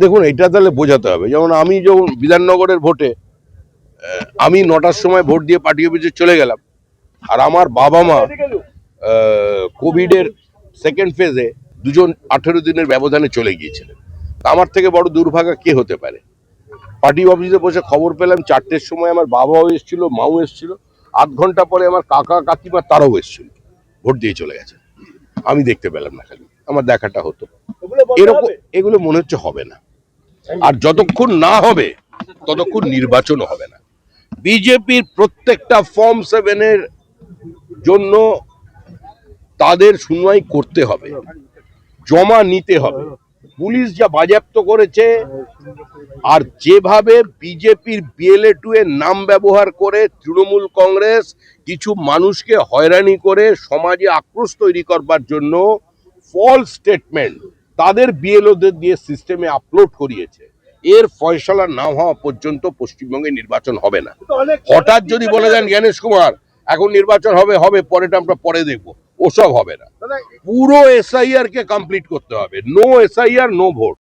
দেখুন এটা তাহলে বোঝাতে হবে, যেমন আমি যখন বিধাননগরের ভোটে আমি 9টার সময় ভোট দিয়ে পার্টি অফিসে চলে গেলাম, আর আমার বাবা মা কোভিডের সেকেন্ড ফেজে দুজন 18 দিনের ব্যবধানে চলে গিয়েছিলেন। আমার থেকে বড় দুর্ভাগা কে হতে পারে? পার্টি অফিসে বসে খবর পেলাম 4টের সময় আমার বাবাও এসেছিল, মাও এসেছিল, আধ ঘন্টা পরে আমার কাকা কাকিমা তারাও এসেছিল, ভোট দিয়ে চলে গেছে। আমি দেখতে পেলাম না, খালি আমার দেখাটা হতো। এরকম এগুলো মনে হচ্ছে হবে না, আর যতক্ষণ না হবে ততক্ষণ নির্বাচন হবে না। বিজেপির প্রত্যেকটা ফর্ম 7-এর জন্য তাদের শুনানি করতে হবে, জমা নিতে হবে। পুলিশ যা বাজেয়াপ্ত করেছে, আর যেভাবে বিজেপির BLA-2 এর নাম ব্যবহার করে তৃণমূল কংগ্রেস কিছু মানুষকে হয়রানি করে সমাজে আক্রোশ তৈরি করবার জন্য ফলস স্টেটমেন্ট তাদের BLO-দের দিয়ে সিস্টেমে আপলোড করিয়েছে, এর ফয়সালা না হওয়া পর্যন্ত পশ্চিমবঙ্গে নির্বাচন হবে না। হঠাৎ যদি বলে দেন জ্ঞানেশ কুমার এখন নির্বাচন হবে, পরেটা আমরা পরে দেখবো, ওসব হবে না। পুরো SIR কে কমপ্লিট করতে হবে। No SIR no vote.